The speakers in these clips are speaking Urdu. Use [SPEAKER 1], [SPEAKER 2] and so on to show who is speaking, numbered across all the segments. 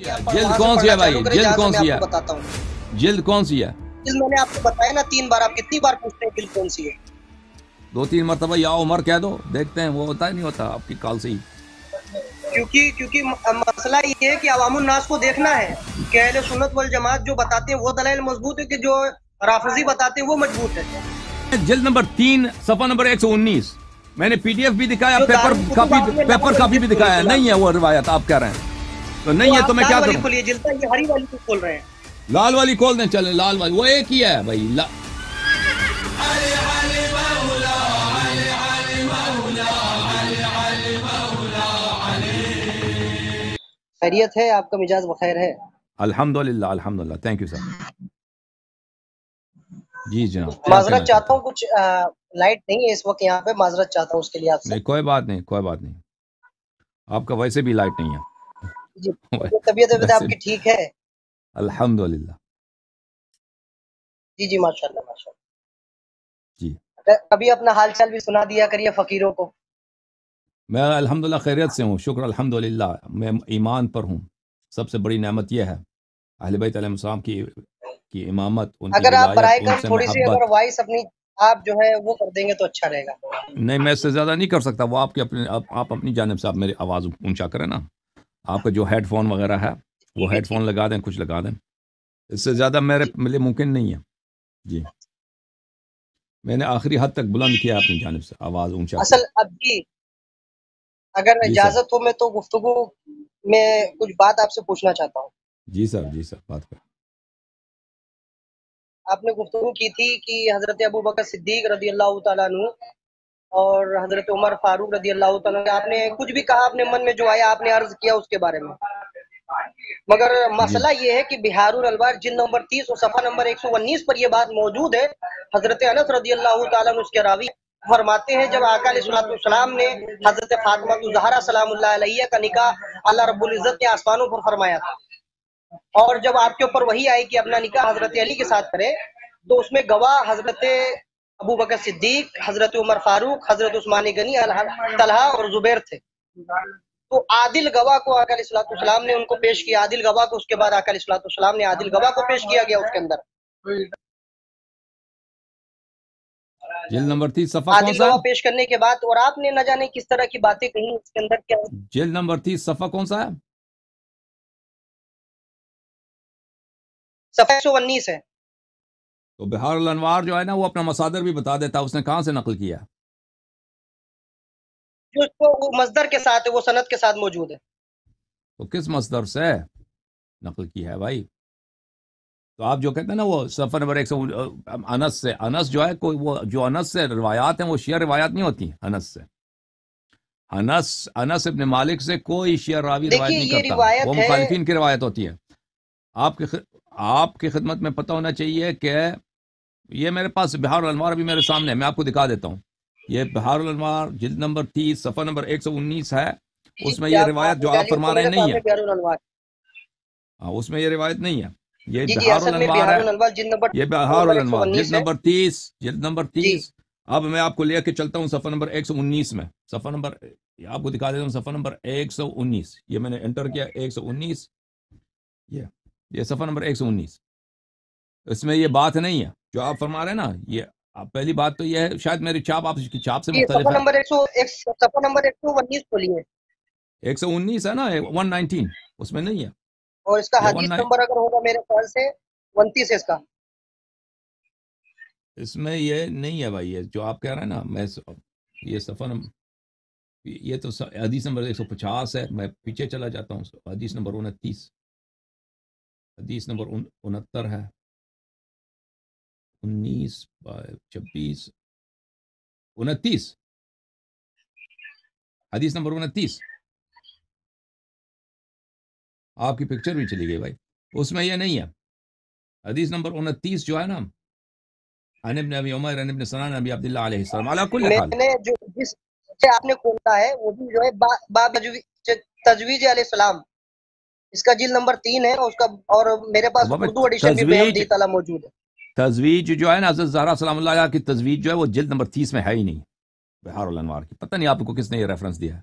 [SPEAKER 1] جلد کون سی ہے بھائی؟ جلد کون سی ہے؟
[SPEAKER 2] بتاتا ہوں
[SPEAKER 1] جلد کون سی ہے؟
[SPEAKER 2] جلد میں نے آپ کو بتایا نا 3 بار، آپ کتنی بار پوچھتے ہیں جلد کون سی ہے؟
[SPEAKER 1] 2-3 مرتبہ یا عمر کہہ دو، دیکھتے ہیں وہ ہوتا ہے نہیں ہوتا آپ کی کال سے ہی۔
[SPEAKER 2] کیونکہ مسئلہ یہ ہے کہ عوام الناس کو دیکھنا ہے کہ اہل سنت والجماعت جو بتاتے ہیں وہ دلائل مضبوط ہے کہ جو رافضی بتاتے ہیں وہ مضبوط ہے۔
[SPEAKER 1] جلد نمبر 3 صفحہ نمبر 119 میں نے پی ڈی ایف بھی دکھایا،
[SPEAKER 2] جو
[SPEAKER 1] پیپر
[SPEAKER 2] دارالکتب آپ نے
[SPEAKER 1] کاپی بھی دکھایا، نہیں ہے وہ روایت آپ کہہ رہے ہیں تو نہیں ہے، تو میں کیا
[SPEAKER 2] لال والی
[SPEAKER 1] کروں؟
[SPEAKER 2] کھولیے، جلد یہ ہری والی کو کھول رہے ہیں۔
[SPEAKER 1] لال والی کھول دیں، چلیں لال والی، وہ ایک ہی ہے بھائی۔
[SPEAKER 2] خیریت ہے؟ آپ کا مزاج بخیر ہے؟
[SPEAKER 1] الحمدللہ الحمدللہ، تھینک یو سر۔ جی جناب، کیا
[SPEAKER 2] معذرت
[SPEAKER 1] کہنا
[SPEAKER 2] چاہتا
[SPEAKER 1] چاہتے
[SPEAKER 2] ہوں، کچھ لائٹ نہیں ہے اس وقت یہاں پہ، معذرت چاہتا ہوں اس کے لیے آپ
[SPEAKER 1] ہیں؟
[SPEAKER 2] سے۔
[SPEAKER 1] نہیں کوئی بات نہیں، کوئی بات نہیں، آپ کا ویسے بھی لائٹ نہیں
[SPEAKER 2] جی،
[SPEAKER 1] ہے
[SPEAKER 2] طبیعت آپ
[SPEAKER 1] ویسے
[SPEAKER 2] کی
[SPEAKER 1] بھی
[SPEAKER 2] ٹھیک ہے؟
[SPEAKER 1] الحمدللہ۔
[SPEAKER 2] جی جی، ماشاء اللہ ماشاء
[SPEAKER 1] جی
[SPEAKER 2] اللہ۔ کبھی اپنا حال چال بھی سنا دیا کریے فقیروں کو۔
[SPEAKER 1] میں الحمدللہ خیریت سے ہوں، شکر الحمدللہ، میں ایمان پر ہوں۔ سب سے بڑی نعمت یہ ہے اہل بیت علیہ السلام کی امامت، ان کی
[SPEAKER 2] اگر آپ
[SPEAKER 1] ولایت،
[SPEAKER 2] برائے
[SPEAKER 1] ان
[SPEAKER 2] کرم
[SPEAKER 1] سے
[SPEAKER 2] تھوڑی سی اگر
[SPEAKER 1] محبت۔
[SPEAKER 2] وائس اپنی آپ جو ہے وہ کر دیں گے تو اچھا رہے گا۔
[SPEAKER 1] نہیں میں اس سے زیادہ نہیں کر سکتا، وہ آپ کے آپ اپنی جانب سے آپ میری آواز اونچا کریں نا، آپ کا جو ہیڈ فون وغیرہ ہے وہ ہیڈ فون لگا دیں، کچھ لگا دیں، اس سے زیادہ میرے لیے ممکن نہیں ہے۔ جی میں نے آخری حد تک بلند کیا اپنی جانب سے، آواز اونچا کیا۔
[SPEAKER 2] اصل اب جی اگر
[SPEAKER 1] جی سر،
[SPEAKER 2] اجازت ہو میں تو گفتگو میں کچھ بات آپ سے پوچھنا چاہتا ہوں۔
[SPEAKER 1] جی سر، جی سر، بات کر۔
[SPEAKER 2] آپ نے گفتگو کی تھی کہ حضرت ابوبکر صدیق رضی اللہ تعالیٰ عنہ اور حضرت عمر فاروق رضی اللہ تعالیٰ عنہ، آپ نے کچھ بھی کہا، اپنے من میں جو آیا آپ نے عرض کیا اس کے بارے میں، مگر
[SPEAKER 1] جی
[SPEAKER 2] مسئلہ یہ ہے کہ بہار الانوار جلد نمبر 30 اور صفحہ نمبر 119 پر یہ بات موجود ہے۔ حضرت انس رضی اللہ تعالیٰ عنہ اس کے راوی فرماتے ہیں جب آقا علیہ السلام نے حضرت فاطمہ الزہرا سلام اللہ علیہ کا نکاح اللہ رب العزت نے آسمانوں پر فرمایا تھا، اور جب آپ کے اوپر وہی آئی کہ اپنا نکاح حضرت علی کے ساتھ کرے، تو اس میں گواہ حضرت ابو بکر صدیق، حضرت عمر فاروق، حضرت عثمان غنی، طلحہ اور زبیر تھے۔ تو عادل گواہ کو آقا علیہ السلام نے ان کو پیش کیا، عادل گواہ کو، اس کے بعد آقا علیہ السلام نے عادل گواہ کو پیش کیا گیا اس کے اندر۔
[SPEAKER 1] جلد نمبر 30 صفحہ کون
[SPEAKER 2] عادل
[SPEAKER 1] سا
[SPEAKER 2] گواہ
[SPEAKER 1] ہے؟
[SPEAKER 2] پیش کرنے کے بعد اور آپ نے نہ جانے کس طرح کی باتیں کہیں اس کے اندر، کیا
[SPEAKER 1] جلد نمبر 30 صفحہ کون سا ہے؟
[SPEAKER 2] صفحہ 119 ہے۔
[SPEAKER 1] تو بہار الانوار جو ہے نا وہ اپنا مصادر بھی بتا دیتا، اس نے کہاں سے نقل کیا؟
[SPEAKER 2] جو اس کو وہ مصدر کے ساتھ ہے، وہ سند کے ساتھ موجود ہے۔
[SPEAKER 1] تو کس مصدر سے نقل کی ہے بھائی؟ تو آپ جو کہتے ہیں نا وہ صفحہ نمبر 100 انس سے، انس جو ہے کوئی وہ جو انس سے روایات ہیں وہ شیعہ روایات نہیں ہوتی انس سے۔ انس ابن مالک سے کوئی شیعہ راوی روایت
[SPEAKER 2] دیکھیے
[SPEAKER 1] نہیں
[SPEAKER 2] یہ
[SPEAKER 1] کرتا، وہ
[SPEAKER 2] روایت ہے،
[SPEAKER 1] مخالفین کی روایت ہوتی ہے۔ آپ کی خدمت میں پتہ ہونا چاہیے کہ یہ میرے پاس بہار الانوار بھی میرے سامنے ہے، میں آپ کو دکھا دیتا ہوں۔ یہ بہار الانوار جلد نمبر 30 صفحہ نمبر 119 ہے، اس میں یہ روایت جو آپ فرما رہے ہیں نہیں ہے۔
[SPEAKER 2] بہار الانوار،
[SPEAKER 1] ہاں اس میں یہ روایت نہیں ہے، یہ
[SPEAKER 2] جی جی
[SPEAKER 1] بہار
[SPEAKER 2] اصل میں
[SPEAKER 1] الانوار
[SPEAKER 2] بہار
[SPEAKER 1] ہے،
[SPEAKER 2] الانوار جلد نمبر
[SPEAKER 1] یہ بہار الانوار جلد
[SPEAKER 2] 119 ہے۔
[SPEAKER 1] نمبر 30، جلد نمبر
[SPEAKER 2] جی
[SPEAKER 1] 30۔ اب میں آپ کو لے کے چلتا ہوں صفحہ نمبر 119 میں، صفحہ نمبر آپ کو دکھا دیتا ہوں، صفحہ نمبر 119، یہ میں نے انٹر کیا 119، یہ صفحہ نمبر 119، اس میں یہ بات نہیں ہے جو آپ فرما رہے ہیں نا۔ یہ پہلی بات تو یہ ہے شاید میری چاپ آپ کی چاپ سے
[SPEAKER 2] یہ
[SPEAKER 1] مختلف
[SPEAKER 2] صفحہ
[SPEAKER 1] ہے۔
[SPEAKER 2] نمبر 119 کھولیے،
[SPEAKER 1] 119 ہے نا، 119 اس میں نہیں ہے،
[SPEAKER 2] اور اس کا
[SPEAKER 1] یہ
[SPEAKER 2] حدیث نمبر اگر ہوگا میرے خیال سے 29 ہے اس کا۔
[SPEAKER 1] اس میں یہ نہیں ہے بھائی، یہ جو آپ کہہ رہے ہیں نا، میں یہ صفحہ یہ تو حدیث نمبر 150 ہے، میں پیچھے چلا جاتا ہوں، حدیث نمبر 29، حدیث نمبر 69 ہے، 19 26 29، حدیث نمبر 29، آپ کی پکچر بھی چلی گئی بھائی، اس میں یہ نہیں ہے۔ حدیث نمبر 29 جو ہے نا، عن ابن ابی عمر عن ابن سنان ابی عبداللہ علیہ السلام، علی کل
[SPEAKER 2] میں
[SPEAKER 1] حال
[SPEAKER 2] نے جو جس سے آپ نے کھولا ہے وہ بھی جو ہے باب تجویز علیہ السلام، اس کا جلد نمبر 3 ہے، اس کا، اور میرے پاس اردو ایڈیشن بھی بحمدی تعالیٰ موجود ہے۔
[SPEAKER 1] تزویج جو ہے نا حضرت زہرا سلام اللہ علیہ کی تزویج جو ہے وہ جلد نمبر 30 میں ہے ہی نہیں، بہار الانوار کی، پتہ نہیں آپ کو کس نے یہ ریفرنس دیا ہے۔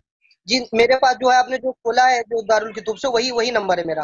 [SPEAKER 2] جی میرے پاس جو ہے آپ نے جو کھولا ہے جو دارالکتب سے، وہی نمبر ہے میرا۔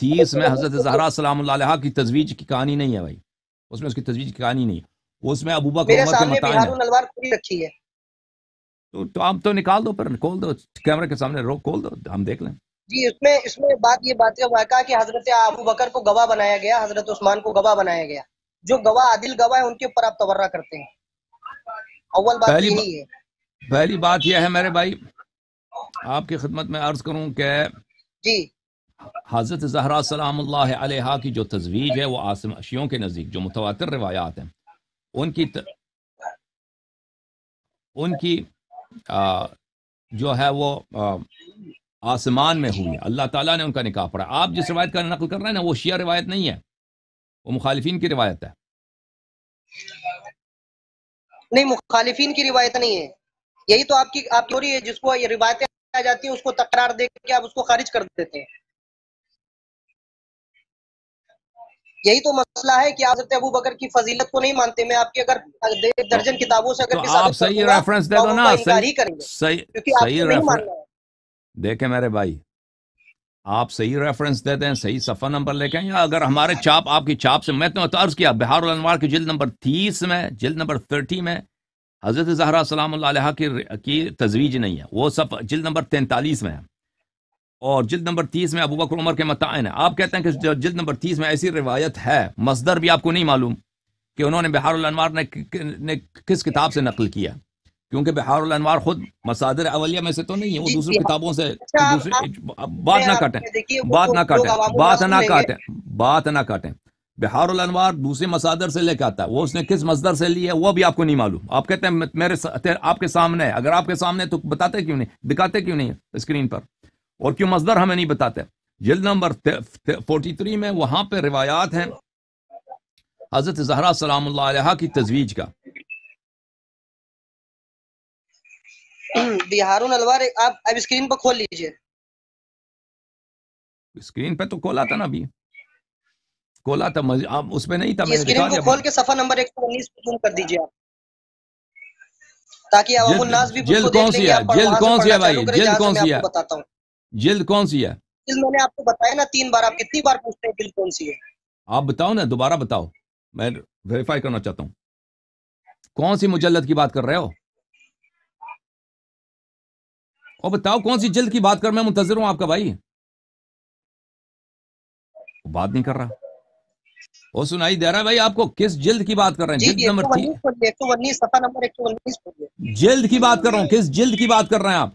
[SPEAKER 1] 30 میں حضرت زہرا سلام اللہ علیہا کی تزویج کی کہانی نہیں ہے بھائی، اس میں اس کی تزویج کی کہانی نہیں ہے، اس میں ابو بکر
[SPEAKER 2] میرے
[SPEAKER 1] عمر کے
[SPEAKER 2] سامنے
[SPEAKER 1] متائن
[SPEAKER 2] بہار
[SPEAKER 1] ہے.
[SPEAKER 2] الانوار کھلی رکھی ہے.
[SPEAKER 1] تو آپ تو نکال دو، پھر کھول دو کیمرے کے سامنے، کھول دو، ہم دیکھ لیں.
[SPEAKER 2] جی اس میں یہ بات کا واقعہ کہ حضرت ابو بکر کو گواہ بنایا گیا، حضرت عثمان کو گواہ بنایا گیا. جو گواہ عادل گواہ ہے ان کے اوپر آپ تورا کرتے ہیں. اول بات تو یہی ہے.
[SPEAKER 1] پہلی بات یہ ہے میرے بھائی، آپ کی خدمت میں عرض کروں کہ
[SPEAKER 2] جی
[SPEAKER 1] حضرت زہرا سلام اللہ علیہا کی جو تزویج ہے وہ شیعوں کے نزدیک جو متواتر روایات ہیں ان کی جو ہے وہ آسمان میں ہوئی، اللہ تعالیٰ نے ان کا نکاح پڑھا. آپ جس روایت کا نقل کر رہے ہیں نا وہ شیعہ روایت نہیں ہے، وہ مخالفین کی روایت ہے.
[SPEAKER 2] نہیں، مخالفین کی روایت نہیں ہے. یہی تو آپ کی تھوڑی ہے، جس کو یہ روایتیں آ جاتی ہیں اس کو تکرار دے کے آپ اس کو خارج کر دیتے ہیں. یہی تو مسئلہ ہے کہ آپ حضرت ابو بکر کی فضیلت کو نہیں مانتے. میں آپ کی اگر درجن کتابوں سے
[SPEAKER 1] تو
[SPEAKER 2] اگر
[SPEAKER 1] آپ
[SPEAKER 2] ثابت کر
[SPEAKER 1] صحیح
[SPEAKER 2] دوں گا
[SPEAKER 1] ریفرنس دے
[SPEAKER 2] تو
[SPEAKER 1] دو
[SPEAKER 2] آپ
[SPEAKER 1] نا،
[SPEAKER 2] کا انکار ہی کریں گے، کیونکہ آپ
[SPEAKER 1] صحیح
[SPEAKER 2] کو نہیں
[SPEAKER 1] ریفرنس.
[SPEAKER 2] ماننا ہے.
[SPEAKER 1] دیکھیں میرے بھائی، آپ صحیح ریفرنس دے دیں، صحیح صفحہ نمبر لے کے آئیں، یا اگر ہمارے آپ کی چاپ سے، میں تو عرض کیا بہار الانوار کی جلد نمبر 30 میں، جلد نمبر 30 میں حضرت زہرا سلام اللہ علیہ کی تزویج نہیں ہے، وہ جلد نمبر 43 میں ہے، اور جلد نمبر 30 میں ابو بکر عمر کے متائن ہے. آپ کہتے ہیں کہ جلد نمبر 30 میں ایسی روایت ہے، مصدر بھی آپ کو نہیں معلوم کہ انہوں نے بہار الانوار نے کس کتاب سے نقل کیا، کیونکہ بہار الانوار خود مصادر اولیہ میں سے تو نہیں ہے، وہ
[SPEAKER 2] جی
[SPEAKER 1] دوسری
[SPEAKER 2] جی
[SPEAKER 1] کتابوں سے.
[SPEAKER 2] اچھا
[SPEAKER 1] بات نہ کاٹیں،
[SPEAKER 2] دیکھیے وہ
[SPEAKER 1] بات
[SPEAKER 2] تو
[SPEAKER 1] نہ
[SPEAKER 2] لوگ
[SPEAKER 1] کاٹیں،
[SPEAKER 2] عوام
[SPEAKER 1] بات
[SPEAKER 2] الناس
[SPEAKER 1] نہ
[SPEAKER 2] سن لیں گے.
[SPEAKER 1] کاٹیں، بات نہ کاٹیں. بہار الانوار دوسرے مصادر سے لے کے آتا ہے، وہ اس نے کس مصدر سے لی ہے وہ بھی آپ کو نہیں معلوم. آپ کہتے ہیں آپ کے سامنے ہے، اگر آپ کے سامنے تو بتاتے کیوں نہیں، دکھاتے کیوں نہیں اسکرین پر، اور کیوں مصدر ہمیں نہیں بتاتے. جلد نمبر 43 میں وہاں پہ روایات ہیں حضرت زہرا سلام اللہ علیہا کی تزویج کا.
[SPEAKER 2] بہار الانوار آپ اب اسکرین پر کھول لیجئے.
[SPEAKER 1] اسکرین پہ تو کھولا تھا نا، ابھی کھولا تھا، اس پہ نہیں تھا،
[SPEAKER 2] جی
[SPEAKER 1] میں نے دکھا
[SPEAKER 2] اسکرین کو
[SPEAKER 1] دیا.
[SPEAKER 2] کھول کے صفحہ نمبر 119 پہ زوم کر دیجئے آپ، تاکہ عوام الناس بھی اس کو
[SPEAKER 1] جلد
[SPEAKER 2] دیکھ
[SPEAKER 1] کون
[SPEAKER 2] لیں
[SPEAKER 1] سی
[SPEAKER 2] گے.
[SPEAKER 1] ہے،
[SPEAKER 2] آپ
[SPEAKER 1] جلد
[SPEAKER 2] وہاں سے
[SPEAKER 1] کون سی
[SPEAKER 2] پڑھنا
[SPEAKER 1] ہے
[SPEAKER 2] چالو
[SPEAKER 1] بھائی،
[SPEAKER 2] کریں
[SPEAKER 1] جلد
[SPEAKER 2] جہاں سے
[SPEAKER 1] کون
[SPEAKER 2] میں
[SPEAKER 1] سی
[SPEAKER 2] آپ
[SPEAKER 1] ہے،
[SPEAKER 2] کو بتاتا ہوں.
[SPEAKER 1] جلد کون سی ہے؟
[SPEAKER 2] جلد میں نے آپ کو بتایا نا 3 بار، آپ کتنی بار پوچھتے ہیں جلد کون سی ہے؟
[SPEAKER 1] آپ بتاؤ نا، دوبارہ بتاؤ، میں ویریفائی کرنا چاہتا ہوں. کون سی مجلد کی بات کر رہے ہو؟ اور بتاؤ کون سی جلد کی بات کر، میں منتظر ہوں آپ کا بھائی. بات نہیں کر رہا، وہ سنائی دے رہا ہے بھائی آپ کو، کس جلد کی بات کر رہے ہیں؟
[SPEAKER 2] جی
[SPEAKER 1] جلد
[SPEAKER 2] جی
[SPEAKER 1] نمبر
[SPEAKER 2] 119 کھولیے، 119 صفحہ نمبر 119 کھولیے.
[SPEAKER 1] جلد کی بات کر رہا ہوں، کس جلد کی بات کر رہے ہیں آپ؟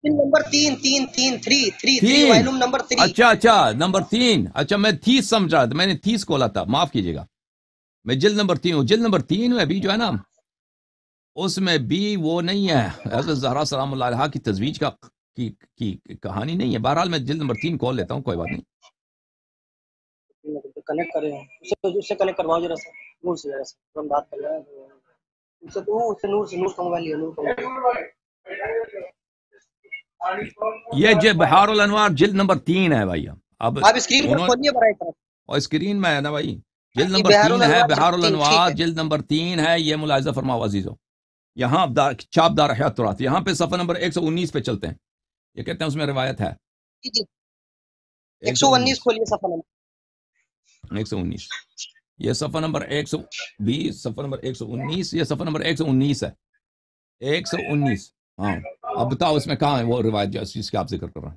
[SPEAKER 2] نمبر 3
[SPEAKER 1] 3.
[SPEAKER 2] وائلوم نمبر 3.
[SPEAKER 1] اچھا نمبر 3. اچھا میں 30 سمجھ رہا تھا، میں نے 30 کھولا تھا، معاف کیجیے گا. میں جلد نمبر 3 ہوں. جلد نمبر 3 میں بھی جو ہے نا، اس میں بھی وہ نہیں ہے، حضرت زہرا سلام اللہ علیہا کی تزویج کی کہانی نہیں ہے. بہرحال میں جلد نمبر 3 کھول لیتا ہوں، کوئی بات نہیں.
[SPEAKER 2] کنیکٹ کریں، اس سے کنیکٹ کرواؤ ذرا سا، نور سے ذرا سا ہم بات کر رہے ہیں. اس سے نور کا موبائل لیا، نور کا موبائل.
[SPEAKER 1] یہ جو بہار الانوار جلد نمبر 3 ہے بھائی. اب
[SPEAKER 2] آپ اسکرین پر
[SPEAKER 1] انہوں،
[SPEAKER 2] کھولیے برائے کرم.
[SPEAKER 1] اور اسکرین میں ہے نا بھائی، جلد
[SPEAKER 2] جی
[SPEAKER 1] نمبر
[SPEAKER 2] بہار
[SPEAKER 1] 3 ہے،
[SPEAKER 2] الانوار
[SPEAKER 1] بہار
[SPEAKER 2] 3 ٹھیک
[SPEAKER 1] الانوار
[SPEAKER 2] ہے.
[SPEAKER 1] جلد نمبر 3 ہے. یہ ملاحظہ فرماؤ عزیزو، یہاں چاپ دار حیات ترات، یہاں پہ صفحہ نمبر 119 پہ چلتے ہیں. یہ کہتے ہیں اس میں روایت ہے
[SPEAKER 2] جی جی 119
[SPEAKER 1] 119.
[SPEAKER 2] کھولیے صفحہ نمبر.
[SPEAKER 1] 119 یہ صفحہ نمبر 120، صفحہ نمبر 119، یہ صفحہ نمبر 119 ہے. 119. ہاں اب بتاؤ اس میں کہاں ہے وہ روایت جو چیز کا آپ ذکر کر رہے ہیں؟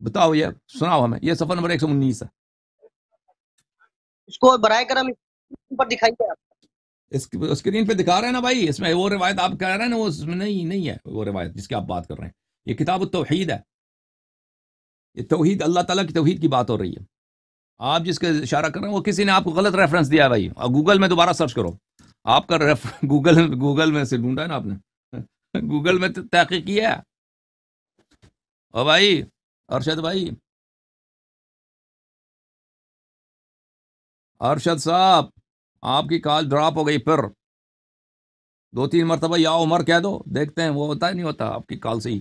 [SPEAKER 1] بتاؤ، یہ سناؤ ہمیں. یہ صفحہ نمبر 119 ہے.
[SPEAKER 2] اس کو برائے کرم پر دکھائیے آپ.
[SPEAKER 1] اسکرین پہ دکھا رہے ہیں نا بھائی، اس میں وہ روایت آپ کہہ رہے ہیں نا، وہ اس میں نہیں ہے وہ روایت جس کی آپ بات کر رہے ہیں. یہ کتاب التوحید ہے، یہ توحید، اللہ تعالیٰ کی توحید کی بات ہو رہی ہے. آپ جس کا اشارہ کر رہے ہیں وہ کسی نے آپ کو غلط ریفرنس دیا ہے بھائی. اور گوگل میں دوبارہ سرچ کرو، آپ کا گوگل میں سے ڈھونڈا ہے نا آپ نے، گوگل میں تحقیق کیا ہے. او بھائی ارشد بھائی، ارشد صاحب، آپ کی کال ڈراپ ہو گئی، پھر 2-3 مرتبہ یا عمر کہہ دو، دیکھتے ہیں وہ ہوتا ہے نہیں ہوتا آپ کی کال سے ہی.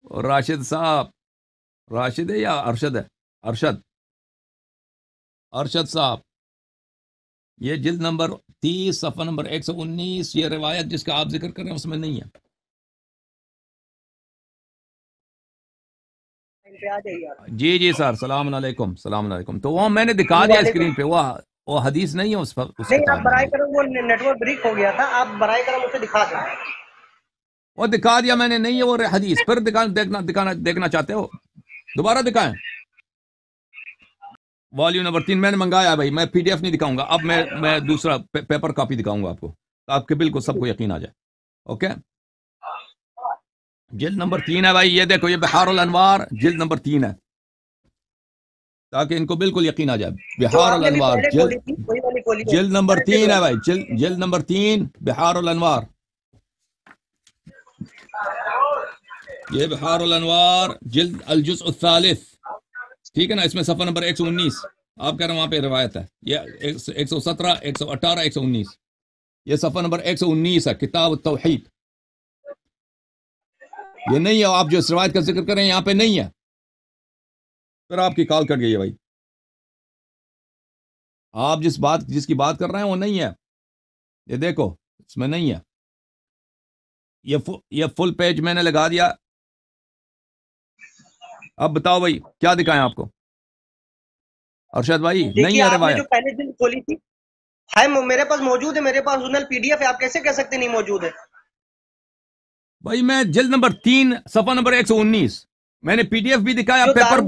[SPEAKER 1] اور راشد صاحب، راشد ہے یا ارشد ہے؟ ارشد صاحب، یہ جلد نمبر 30 صفحہ نمبر 119. یہ روایت جس کا آپ ذکر کر رہے ہیں اس میں نہیں ہے. جی سر، سلام علیکم. سلام علیکم. تو وہ میں نے دکھا دیا اسکرین پہ، وہ حدیث نہیں ہے اس پر.
[SPEAKER 2] نہیں، آپ برائے کرم، وہ نیٹ ورک بریک ہو گیا تھا، آپ برائے کرم اسے دکھا دیں.
[SPEAKER 1] وہ دکھا دیا میں نے، نہیں ہے وہ حدیث. پھر دیکھنا چاہتے ہو دوبارہ دکھائیں. والیوم نمبر 3 میں نے منگایا ہے بھائی. میں پی ڈی ایف نہیں دکھاؤں گا اب، میں دوسرا پیپر کاپی دکھاؤں گا آپ کو، آپ کے بالکل سب کو یقین آ جائے. اوکے، جلد نمبر 3 ہے بھائی. یہ دیکھو، یہ بحار الانوار جلد نمبر 3 ہے، تاکہ ان کو بالکل یقین آ جائے. بحار الانوار جلد نمبر 3 ہے بھائی. جلد نمبر 3 بحار الانوار. یہ بحار الانوار جلد الجزء الثالث، ٹھیک ہے نا. اس میں صفحہ نمبر 119 آپ کہہ رہے ہیں وہاں پہ روایت ہے. یہ 117 118 119، یہ صفحہ نمبر 119 ہے، کتاب التوحید. یہ نہیں ہے آپ جو اس روایت کا ذکر کر رہے ہیں، یہاں پہ نہیں ہے. پھر آپ کی کال کٹ گئی ہے بھائی. آپ جس کی بات کر رہے ہیں وہ نہیں ہے. یہ دیکھو اس میں نہیں ہے. یہ فل پیج میں نے لگا دیا. اب بتاؤ بھائی کیا دکھائیں آپ کو؟ ارشد بھائی نہیں ہے روایت.
[SPEAKER 2] جو پہلے دن کھولی تھی میرے پاس موجود ہے، میرے پاس اوریجنل پی ڈی ایف ہے. آپ کیسے کہہ سکتے نہیں موجود ہے؟
[SPEAKER 1] بھائی میں جلد نمبر 3 صفحہ نمبر 119 میں نے پی ڈی ایف بھی دکھایا، پیپر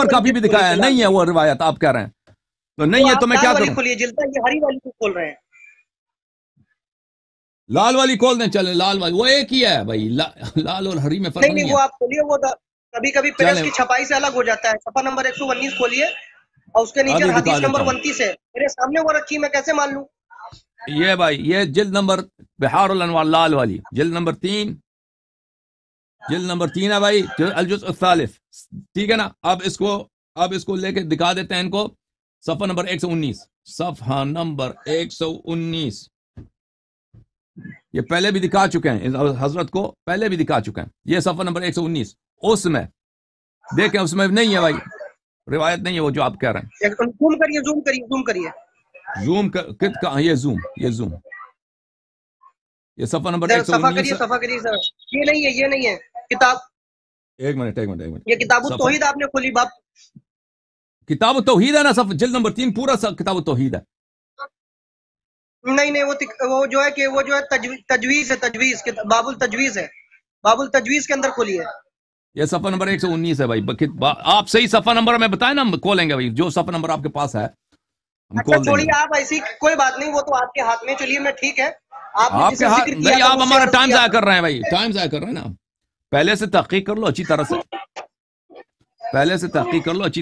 [SPEAKER 1] کاپی بھی دکھایا. نہیں ہے وہ روایت آپ کہہ رہے ہیں، تو نہیں ہے تو میں کیا کروں؟
[SPEAKER 2] یہ ہری والی کو کھول رہے ہیں.
[SPEAKER 1] لال والی کھول دیں. چلے لال والی، وہ ایک ہی ہے بھائی. لال اور ہری میں فرق نہیں ہے.
[SPEAKER 2] وہ آپ کھولیے، وہ کبھی کبھی پریس کی چھپائی سے الگ ہو جاتا ہے. صفحہ نمبر 119 کھولیے اور اس کے نیچے حدیث نمبر 29 ہے. میرے سامنے وہ رکھی، میں کیسے مان لوں؟
[SPEAKER 1] یہ بھائی یہ جلد نمبر بحار الانوار لال والی جلد نمبر 3 ہے بھائی، الجزء الثالث، ٹھیک ہے نا. اب اس کو لے کے دکھا دیتے ہیں ان کو. صفحہ نمبر 119، صفحہ نمبر 119. یہ پہلے بھی دکھا چکے ہیں حضرت کو، پہلے بھی دکھا چکے ہیں. یہ صفحہ نمبر 119 اس میں دیکھیں، اس میں نہیں ہے بھائی روایت، نہیں ہے وہ جو آپ کہہ رہے ہیں.
[SPEAKER 2] زوم کریے.
[SPEAKER 1] یہ صفحہ نمبر 119.
[SPEAKER 2] یہ نہیں ہے کتاب.
[SPEAKER 1] ایک منٹ.
[SPEAKER 2] یہ کتاب التوحید آپ نے کھولی، باپ
[SPEAKER 1] کتاب التوحید ہے نا، جلد نمبر 3 پورا کتاب التوحید ہے.
[SPEAKER 2] نہیں وہ جو ہے کہ وہ جو ہے تجویز ہے، باب التجویز ہے. باب التجویز کے اندر کھولی ہے.
[SPEAKER 1] یہ صفحہ نمبر 119 ہے بھائی. آپ صحیح صفحہ نمبر میں بتائیں نا، ہم کھولیں گے بھائی جو صفحہ نمبر آپ کے پاس ہے.
[SPEAKER 2] چھوڑیے آپ، ایسی کوئی بات نہیں، وہ تو آپ کے ہاتھ میں. چلیے میں ٹھیک ہے.
[SPEAKER 1] آپ کے ہاتھ نہیں، آپ ہمارا ٹائم ضائع کر رہے ہیں بھائی، ٹائم ضائع کر رہے ہیں نا. پہلے سے تحقیق کر لو اچھی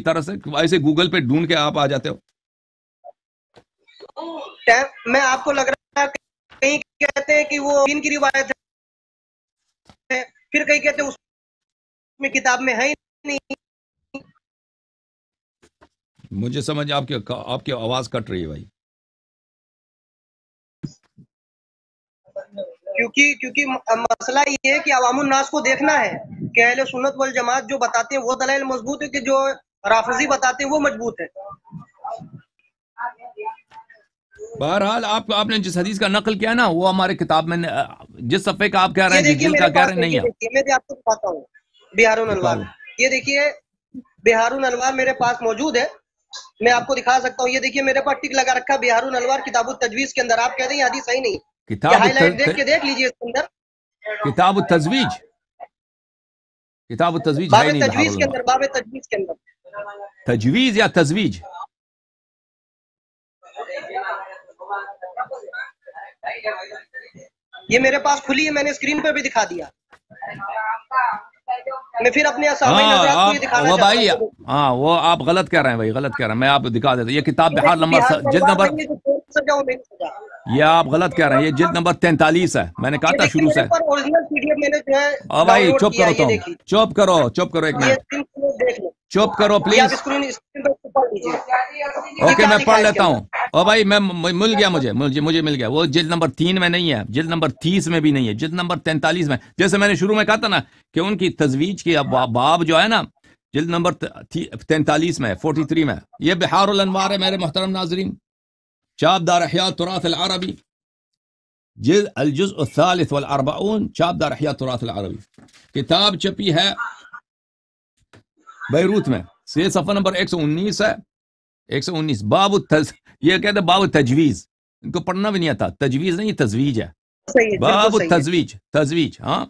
[SPEAKER 1] طرح سے، ایسے گوگل پہ ڈھونڈ کے آپ آ جاتے ہو.
[SPEAKER 2] میں آپ کو لگ رہا ہے کہیں کہتے ہیں کہ وہ دین کی روایت ہے، پھر کہیں کہتے ہیں اس میں کتاب میں ہے ہی نہیں.
[SPEAKER 1] مجھے سمجھ آپ کی آواز کٹ رہی ہے بھائی.
[SPEAKER 2] کیونکہ مسئلہ یہ ہے کہ عوام الناس کو دیکھنا ہے کہ اہل سنت والجماعت جو بتاتے ہیں وہ دلائل مضبوط ہے، کہ جو رافضی بتاتے ہیں وہ مضبوط ہے.
[SPEAKER 1] بہرحال آپ نے جس حدیث کا نقل کیا نا، وہ ہمارے کتاب میں جس صفحے کا آپ کہہ رہے ہیں، جس جلد کا کہہ رہے ہیں، نہیں ہے.
[SPEAKER 2] میں آپ کو بتاتا ہوں بحار الانوار. یہ دیکھیے بحار الانوار میرے پاس موجود ہے، میں آپ کو دکھا سکتا ہوں. یہ دیکھیے میرے پاس ٹک لگا رکھا بحار الانوار کتاب التجویز کے اندر. آپ کہتے ہیں یہ حدیث صحیح نہیں، ہائی لائٹ دیکھ کے دیکھ لیجیے اس کے اندر.
[SPEAKER 1] کتاب التزویج
[SPEAKER 2] باب تجویز کے اندر، باب تجویز کے اندر،
[SPEAKER 1] تجویز یا تزویج.
[SPEAKER 2] یہ میرے پاس کھلی ہے، میں نے اسکرین پہ بھی دکھا دیا. میں پھر اپنے سامنے نظرات کو یہ دکھانا چاہتا ہوں.
[SPEAKER 1] ہاں وہ آپ غلط کہہ رہے ہیں بھائی، غلط کہہ رہے ہیں. میں آپ کو دکھا دیتا ہوں. یہ کتاب بحار نمبر جلد نمبر، یہ آپ غلط کہہ رہے ہیں. یہ جلد نمبر 43 ہے. میں نے کہا تھا شروع سے. بھائی چپ کرو ایک منٹ، چپ کرو پلیز. اوکے میں پڑھ لیتا ہوں. او بھائی میں مل گیا، مجھے مل گیا. وہ جلد نمبر 3 میں نہیں ہے، جلد نمبر 30 میں بھی نہیں ہے، جلد نمبر 43 میں. جیسے میں نے شروع میں کہا تھا نا کہ ان کی تزویج کی باب جو ہے نا جلد نمبر 43 میں، 43 میں. یہ بحار الانوار ہے میرے محترم ناظرین. چاپ دار احیاء التراث العربی الجزء الثالث والاربعون، چاپ دار احیاء التراث العربی، کتاب چھپی ہے بیروت میں، یہ صفحہ نمبر 119 ہے، 119 یہ کہتے ہیں باب تجویز، ان کو پڑھنا بھی نہیں آتا، تجویز نہیں تزویج ہے،
[SPEAKER 2] صحیح ہے،
[SPEAKER 1] باب
[SPEAKER 2] بالکل صحیح ہے۔
[SPEAKER 1] تزویج ہاں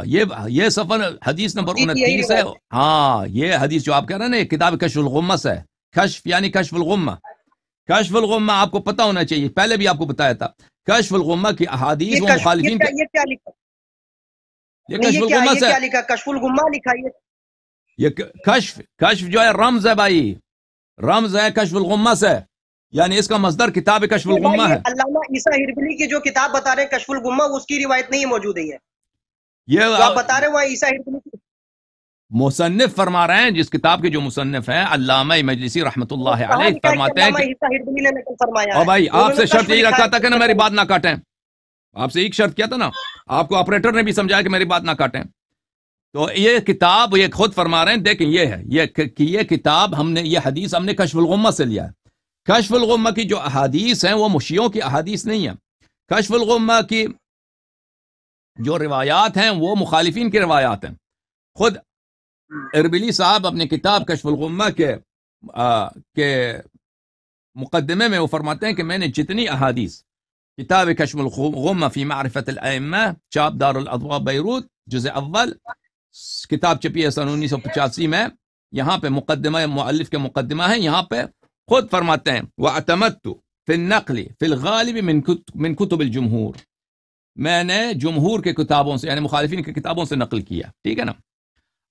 [SPEAKER 1] یہ صفحہ حدیث نمبر
[SPEAKER 2] جی، یہی
[SPEAKER 1] 29 ہے،
[SPEAKER 2] روایت
[SPEAKER 1] ہاں یہ حدیث جو آپ کہہ رہے ہیں نا، یہ کتاب کشف الغمہ سے ہے، کشف یعنی کشف الغمہ، کشف الغمہ آپ کو پتہ ہونا چاہیے، پہلے بھی آپ کو بتایا تھا، کشف الغمہ کی احادیث وہ مخالفین کے،
[SPEAKER 2] یہ کیا لکھا؟
[SPEAKER 1] یہ
[SPEAKER 2] نہیں،
[SPEAKER 1] کشف الغمہ
[SPEAKER 2] یہ
[SPEAKER 1] سے،
[SPEAKER 2] کیا لکھا؟ کشف الغمہ لکھا ہے؟
[SPEAKER 1] یہ کشف جو ہے رمز ہے بھائی، رمز ہے کشف الغمہ سے، یعنی اس کا مصدر کتاب کشف
[SPEAKER 2] یہ بھائی،
[SPEAKER 1] الغمہ ہے،
[SPEAKER 2] یہ علامہ عیسیٰ ہربلی کی جو کتاب بتا رہے ہیں کشف الغمہ، اس کی روایت نہیں موجود ہے،
[SPEAKER 1] یہ
[SPEAKER 2] جو آپ بتا رہے ہیں وہ عیسیٰ ہربلی کی
[SPEAKER 1] مصنف فرما رہے ہیں، جس کتاب کے جو مصنف ہیں علامہ مجلسی رحمۃ اللہ
[SPEAKER 2] کہاں
[SPEAKER 1] علیہ
[SPEAKER 2] لکھا ہے کہ
[SPEAKER 1] فرماتے ہیں
[SPEAKER 2] علامہ
[SPEAKER 1] کہ
[SPEAKER 2] عیسیٰ ہربلی نے نقل فرمایا
[SPEAKER 1] اور
[SPEAKER 2] ہے؟
[SPEAKER 1] بھائی آپ
[SPEAKER 2] انہوں
[SPEAKER 1] سے
[SPEAKER 2] نے
[SPEAKER 1] شرط
[SPEAKER 2] کشف
[SPEAKER 1] یہی
[SPEAKER 2] لکھا
[SPEAKER 1] رکھا
[SPEAKER 2] ہے
[SPEAKER 1] تھا کہ نا
[SPEAKER 2] کہ
[SPEAKER 1] میری بات نہ کاٹیں، آپ سے ایک شرط کیا تھا نا، آپ کو آپریٹر نے بھی سمجھایا کہ میری بات نہ کاٹیں، تو یہ کتاب یہ خود فرما رہے ہیں، دیکھیں یہ ہے یہ کتاب ہم نے، یہ حدیث ہم نے کشف الغمہ سے لیا ہے، کشف الغمہ کی جو احادیث ہیں وہ مشیوں کی احادیث نہیں ہیں، کشف الغمہ کی جو روایات ہیں وہ مخالفین کی روایات ہیں، خود اربلی صاحب اپنے کتاب کشف الغمہ کے مقدمے میں وہ فرماتے ہیں کہ میں نے جتنی احادیث کتاب کشف الغمہ فی معرفت الائمہ، چاپ دار الاضواء بیروت، جزء اول، کتاب چھپی ہے سن 1985 میں، یہاں پہ مقدمہ مؤلف کے مقدمہ ہے، یہاں پہ خود فرماتے ہیں وَاعْتَمَدْتُ فِي النَّقْلِ فِي الْغَالِبِ من کتب الجمہور، میں نے جمہور کے کتابوں سے یعنی مخالفین کی کتابوں سے نقل کیا، ٹھیک ہے نا۔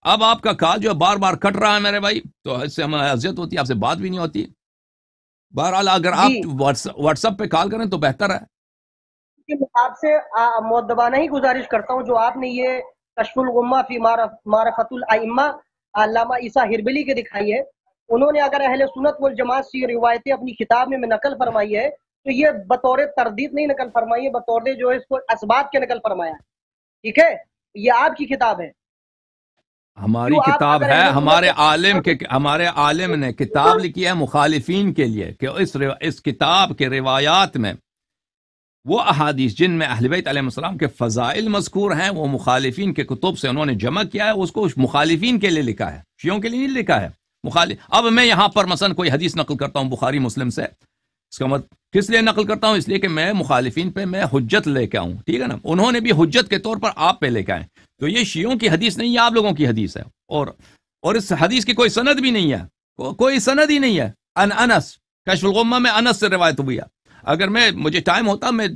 [SPEAKER 1] اب آپ کا کال جو ہے بار بار کٹ رہا ہے میرے بھائی، تو اس سے ہمیں اذیت ہوتی ہے، آپ سے بات بھی نہیں ہوتی، بہرحال اگر آپ
[SPEAKER 2] جی،
[SPEAKER 1] واٹس ایپ پہ کال کریں تو بہتر ہے۔
[SPEAKER 2] میں آپ سے مؤدبانہ ہی گزارش کرتا ہوں، جو آپ نے یہ کشف الغمہ فی معرفت الائمہ علامہ عیسیٰ ہربلی کے دکھائی ہے، انہوں نے اگر اہل سنت والجماعت سے یہ روایتیں اپنی کتاب میں نقل فرمائی ہے تو یہ بطور تردید نہیں نقل فرمائی ہے، بطور جو ہے اس کو اسباب کے نقل فرمایا ہے، ٹھیک ہے؟ یہ آپ کی کتاب ہے،
[SPEAKER 1] ہماری
[SPEAKER 2] جو آپ
[SPEAKER 1] کتاب
[SPEAKER 2] اگر
[SPEAKER 1] ہے،
[SPEAKER 2] اہل سنت
[SPEAKER 1] ہمارے عالم نے کتاب لکھی ہے مخالفین کے لیے، کہ اس کتاب کے روایات میں وہ احادیث جن میں اہل بیت علیہ السلام کے فضائل مذکور ہیں، وہ مخالفین کے کتب سے انہوں نے جمع کیا ہے، اس کو مخالفین کے لیے لکھا ہے، شیعوں کے لیے نہیں لکھا ہے، اب میں یہاں پر مثلا کوئی حدیث نقل کرتا ہوں بخاری مسلم سے، اس کا مطلب کس لیے نقل کرتا ہوں؟ اس لیے کہ میں مخالفین پہ میں حجت لے کے آؤں، ٹھیک ہے نا، انہوں نے بھی حجت کے طور پر آپ پہ لے کے آئے، تو یہ شیعوں کی حدیث نہیں ہے، آپ لوگوں کی حدیث ہے، اور اس حدیث کی کوئی سند بھی نہیں ہے، کوئی سند ہی نہیں ہے، انس کشف الغمہ میں انس سے روایت ہوئی ہے، اگر مجھے ٹائم ہوتا میں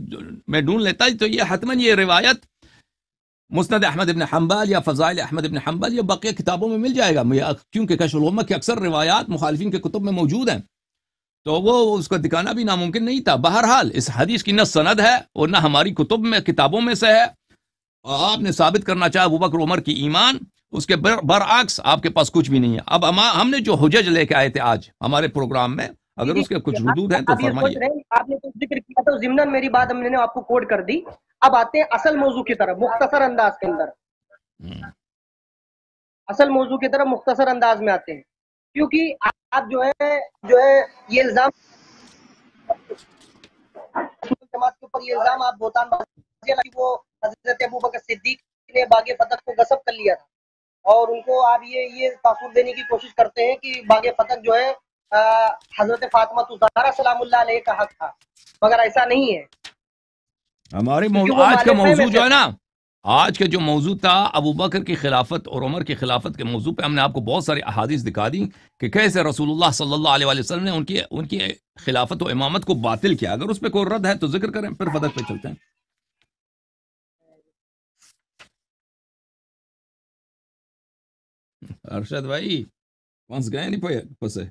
[SPEAKER 1] ڈھونڈ لیتا تو یہ حتماً یہ روایت مسند احمد ابن حنبل یا فضائل احمد ابن حنبل یا بقیہ کتابوں میں مل جائے گا، کیونکہ کشف الغمہ کی اکثر روایات مخالفین کے کتب میں موجود ہیں، تو وہ اس کو دکھانا بھی ناممکن نہیں تھا۔ بہرحال اس حدیث کی نہ سند ہے اور نہ ہماری کتابوں میں سے ہے، اور آپ نے ثابت کرنا چاہا ابوبکر عمر کی ایمان، اس کے برعکس آپ کے پاس کچھ بھی نہیں ہے۔ اب ہم نے جو حجج لے کے آئے تھے آج ہمارے پروگرام میں، اگر اس کے کچھ ردود ہیں تو
[SPEAKER 2] آپ یہ سوچ
[SPEAKER 1] فرمائیے۔
[SPEAKER 2] رہے ہیں، آپ نے کچھ ذکر کیا تو ضمناً میری بات ہم نے آپ کو کوڈ کر دی، اب آتے ہیں اصل موضوع کی طرف مختصر انداز کے اندر، اصل موضوع کی طرف مختصر انداز میں آتے ہیں، کیونکہ آپ جو ہے یہ الزام جماعت کے اوپر یہ الزام آپ بہتان بازی وہ حضرت ابوبکر صدیق نے باغ فتح کو غصب کر لیا تھا، اور ان کو آپ یہ تاثر دینے کی کوشش کرتے ہیں کہ باغ فتح جو ہے حضرت فاطمہ الزہرا سلام اللہ علیہ کا حق تھا، مگر ایسا نہیں ہے،
[SPEAKER 1] ہمارے
[SPEAKER 2] کیونکہ وہ
[SPEAKER 1] آج کا
[SPEAKER 2] مالک
[SPEAKER 1] موضوع
[SPEAKER 2] میں
[SPEAKER 1] جو
[SPEAKER 2] سے
[SPEAKER 1] ہے
[SPEAKER 2] تھا۔
[SPEAKER 1] نا، آج کا جو موضوع تھا ابو بکر کی خلافت اور عمر کی خلافت کے موضوع پہ ہم نے آپ کو بہت ساری احادیث دکھا دی کہ کیسے رسول اللہ صلی اللہ علیہ وسلم نے ان کی خلافت و امامت کو باطل کیا۔ اگر اس پہ کوئی رد ہے تو ذکر کریں، پھر فتح پہ چلتے ہیں۔ ارشد بھائی پھنس گئے نہیں پھنسے؟